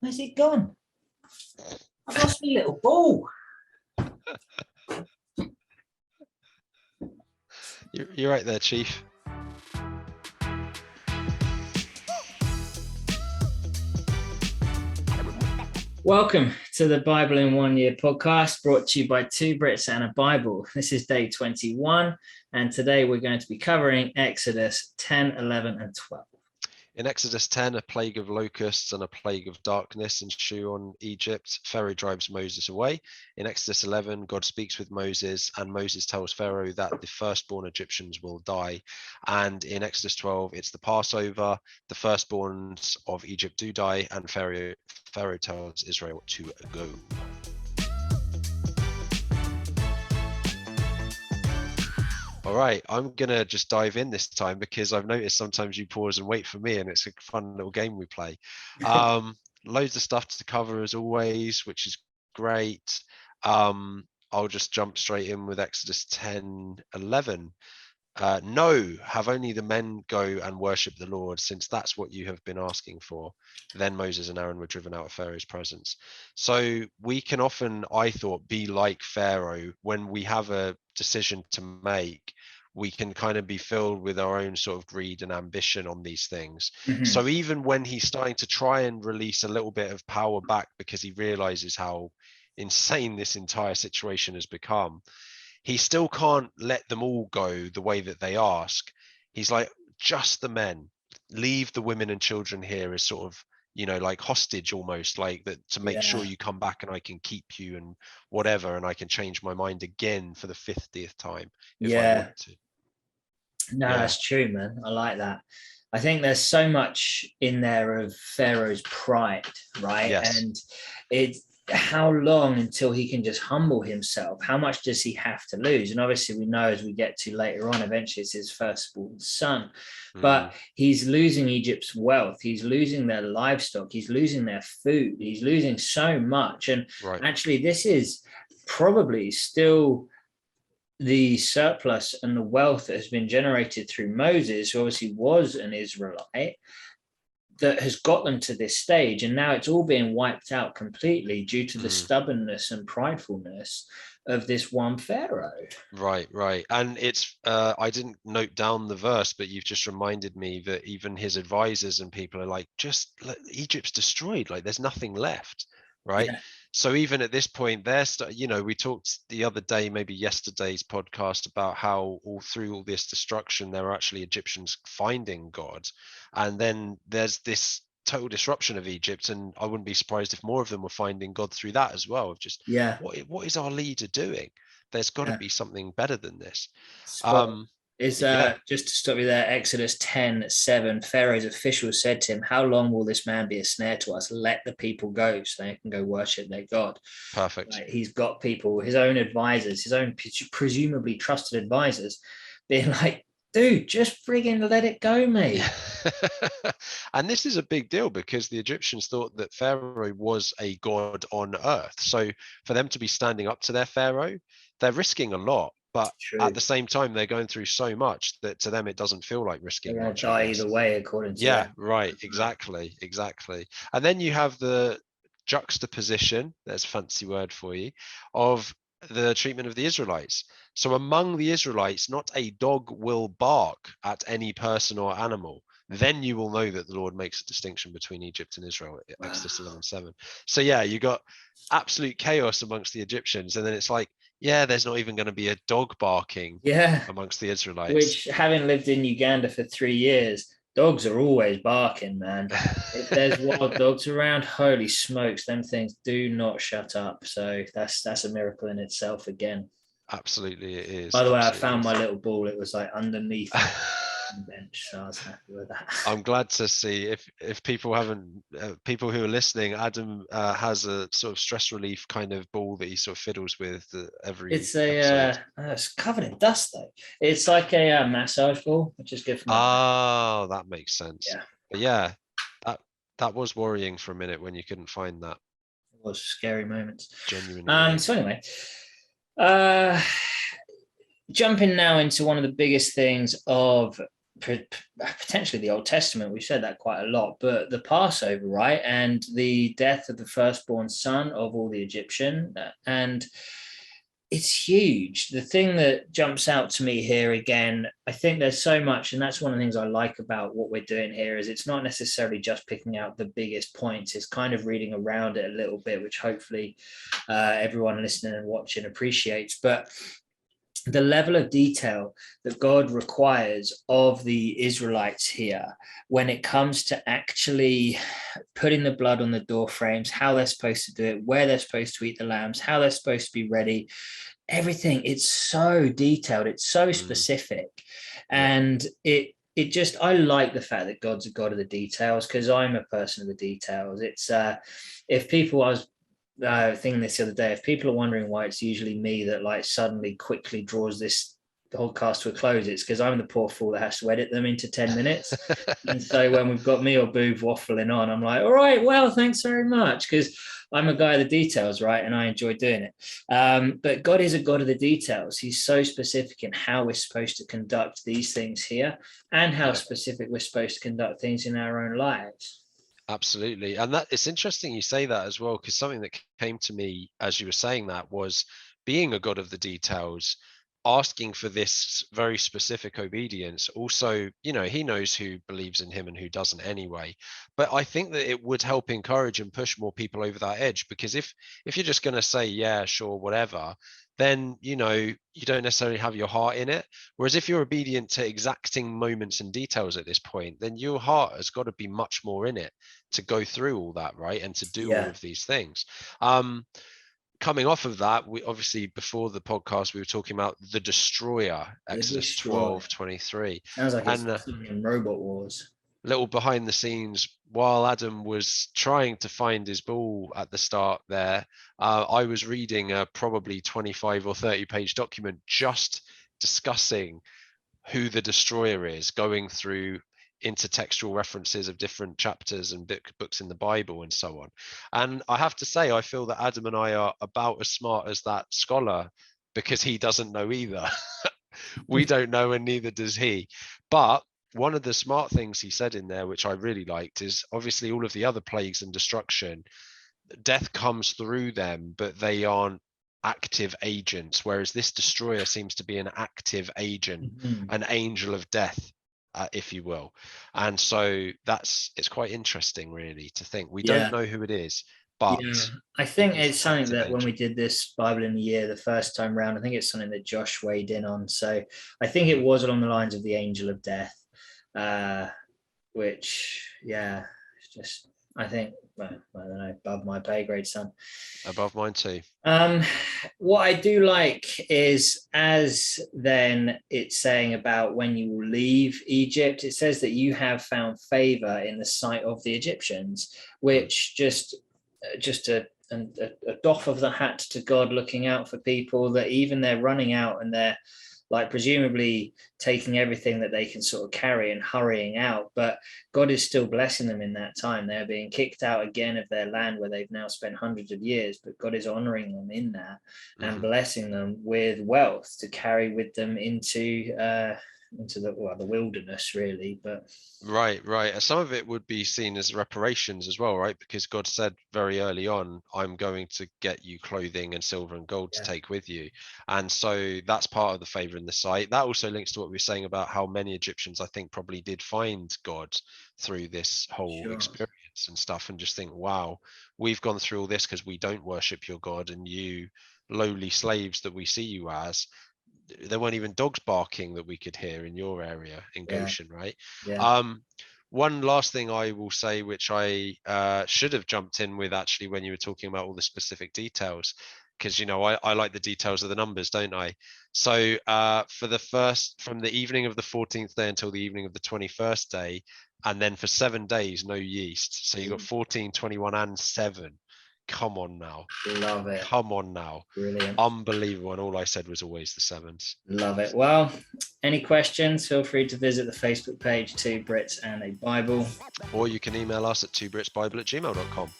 Where's it gone? I've lost my little ball. You're right there, Chief. Welcome to the Bible in 1 Year podcast, brought to you by two Brits and aBible. This is day 21, and today we're going to be covering Exodus 10, 11, and 12. In Exodus 10, a plague of locusts and a plague of darkness ensue on Egypt. Pharaoh drives Moses away. In Exodus 11, God speaks with Moses, and Moses tells Pharaoh that the firstborn Egyptians will die. And in Exodus 12, it's the Passover. The firstborns of Egypt do die, and Pharaoh tells Israel to go. All right, I'm going to just dive in this time because I've noticed sometimes you pause and wait for me, and it's a fun little game we play. Loads of stuff to cover as always, which is great. I'll just jump straight in with Exodus 10, 11. No, have only the men go and worship the Lord, since that's what you have been asking for. Then Moses and Aaron were driven out of Pharaoh's presence. So we can often, I thought, be like Pharaoh when we have a decision to make. We can kind of be filled with our own sort of greed and ambition on these things. Mm-hmm. So even when he's starting to try and release a little bit of power back because he realizes how insane this entire situation has become, he still can't let them all go the way that they ask. He's like, just the men, leave the women and children here as sort of, like hostage almost, like that, to make sure you come back and I can keep you and whatever, and I can change my mind again for the 50th time if I want to. No, that's true, man. I like that. I think there's so much in there of Pharaoh's pride, right? Yes. And it's how long until he can just humble himself? How much does he have to lose? And obviously we know, as we get to later on, eventually it's his firstborn son, but he's losing Egypt's wealth, he's losing their livestock, he's losing their food, he's losing so much. And actually this is probably still the surplus and the wealth that has been generated through Moses, who obviously was an Israelite, that has got them to this stage. And now it's all being wiped out completely due to the stubbornness and pridefulness of this one Pharaoh. Right. And it's, I didn't note down the verse, but you've just reminded me that even his advisors and people are like, just Egypt's destroyed. Like there's nothing left. Right. Yeah. So even at this point, we talked the other day, maybe yesterday's podcast, about how all through all this destruction, there are actually Egyptians finding God. And then there's this total disruption of Egypt. And I wouldn't be surprised if more of them were finding God through that as well. Of just, what is our leader doing? There's got to be something better than this. Just to stop you there, Exodus 10, 7, Pharaoh's officials said to him, how long will this man be a snare to us? Let the people go so they can go worship their God. Perfect. Like, he's got people, his own advisors, his own presumably trusted advisors, being like, dude, just friggin' let it go, mate. And this is a big deal because the Egyptians thought that Pharaoh was a god on earth. So for them to be standing up to their Pharaoh, they're risking a lot. But at the same time, they're going through so much that to them, it doesn't feel like risking much. They're going to die either way, according to them. Right. Exactly. And then you have the juxtaposition, there's a fancy word for you, of the treatment of the Israelites. So among the Israelites, not a dog will bark at any person or animal. Then you will know that the Lord makes a distinction between Egypt and Israel, Exodus 11:7. So you got absolute chaos amongst the Egyptians. And then it's like, there's not even going to be a dog barking amongst the Israelites. Which, having lived in Uganda for 3 years, dogs are always barking, man. If there's wild dogs around, holy smokes, them things do not shut up. So that's a miracle in itself again. Absolutely, it is. By the way, I found my little ball. It was like underneath the bench, so I was happy with that. I'm glad to see if people haven't, people who are listening, Adam has a sort of stress relief kind of ball that he sort of fiddles with every. It's it's covered in dust though. It's like a massage ball, which is good for my that makes sense. Yeah, but that was worrying for a minute when you couldn't find that. It was scary moments. Genuinely. So anyway, jumping now into one of the biggest things of potentially the Old Testament. We've said that quite a lot, but the Passover, right? And the death of the firstborn son of all the Egyptian. And it's huge. The thing that jumps out to me here again, I think there's so much, and that's one of the things I like about what we're doing here, is it's not necessarily just picking out the biggest points. It's kind of reading around it a little bit, which hopefully everyone listening and watching appreciates. But the level of detail that God requires of the Israelites here when it comes to actually putting the blood on the door frames, how they're supposed to do it, where they're supposed to eat the lambs, how they're supposed to be ready, everything, it's so detailed, it's so specific. And it just, I like the fact that God's a God of the details, because I'm a person of the details. It's if people, I was thinking this the other day, if people are wondering why it's usually me that like suddenly quickly draws this podcast to a close, it's because I'm the poor fool that has to edit them into 10 minutes. And so when we've got me or Boob waffling on, I'm like, all right, well, thanks very much, because I'm a guy of the details, right? And I enjoy doing it. But God is a God of the details. He's so specific in how we're supposed to conduct these things here, and how specific we're supposed to conduct things in our own lives. Absolutely. And that it's interesting you say that as well, because something that came to me as you were saying that was, being a God of the details, asking for this very specific obedience. Also, he knows who believes in him and who doesn't anyway. But I think that it would help encourage and push more people over that edge, because if you're just going to say, yeah, sure, whatever, then you don't necessarily have your heart in it. Whereas if you're obedient to exacting moments and details at this point, then your heart has got to be much more in it to go through all that, right? And to do all of these things. Coming off of that, we obviously, before the podcast, we were talking about the destroyer, Exodus 12:23. Sounds like it's in Robot Wars. Little behind the scenes, while Adam was trying to find his ball at the start there, I was reading a probably 25 or 30 page document just discussing who the destroyer is, going through intertextual references of different chapters and books in the Bible and so on. And I have to say, I feel that Adam and I are about as smart as that scholar, because he doesn't know either. We don't know, and neither does he. But one of the smart things he said in there, which I really liked, is obviously all of the other plagues and destruction, death comes through them, but they aren't active agents, whereas this destroyer seems to be an active agent, an angel of death, if you will. And so it's quite interesting, really, to think we don't know who it is, but I think it's something that when we did this Bible in the Year the first time round, I think it's something that Josh weighed in on. So I think it was along the lines of the angel of death, which it's just, I think, well, I don't know, above my pay grade, son. Above mine too. What I do like is, as then it's saying about when you will leave Egypt, it says that you have found favor in the sight of the Egyptians, which just a doff of the hat to God, looking out for people that even they're running out and they're like presumably taking everything that they can sort of carry and hurrying out, but God is still blessing them in that time. They're being kicked out again of their land where they've now spent hundreds of years, but God is honoring them in that and blessing them with wealth to carry with them into the wilderness, really. But right. Some of it would be seen as reparations as well, right? Because God said very early on, I'm going to get you clothing and silver and gold to take with you. And so that's part of the favor in the sight. That also links to what we were saying about how many Egyptians, I think, probably did find God through this whole experience and stuff, and just think, wow, we've gone through all this because we don't worship your God, and you lowly slaves that we see you as, there weren't even dogs barking that we could hear in your area in Goshen, right? One last thing I will say, which I should have jumped in with actually when you were talking about all the specific details, because I like the details of the numbers, don't I? So from the evening of the 14th day until the evening of the 21st day, and then for 7 days no yeast. So you got 14, 21, and 7. Come on now. Love it. Come on now. Brilliant. Unbelievable. And all I said was always the 7s. Love it. Well, any questions, feel free to visit the Facebook page, 2 Brits and a Bible. Or you can email us at 2britsbible@gmail.com.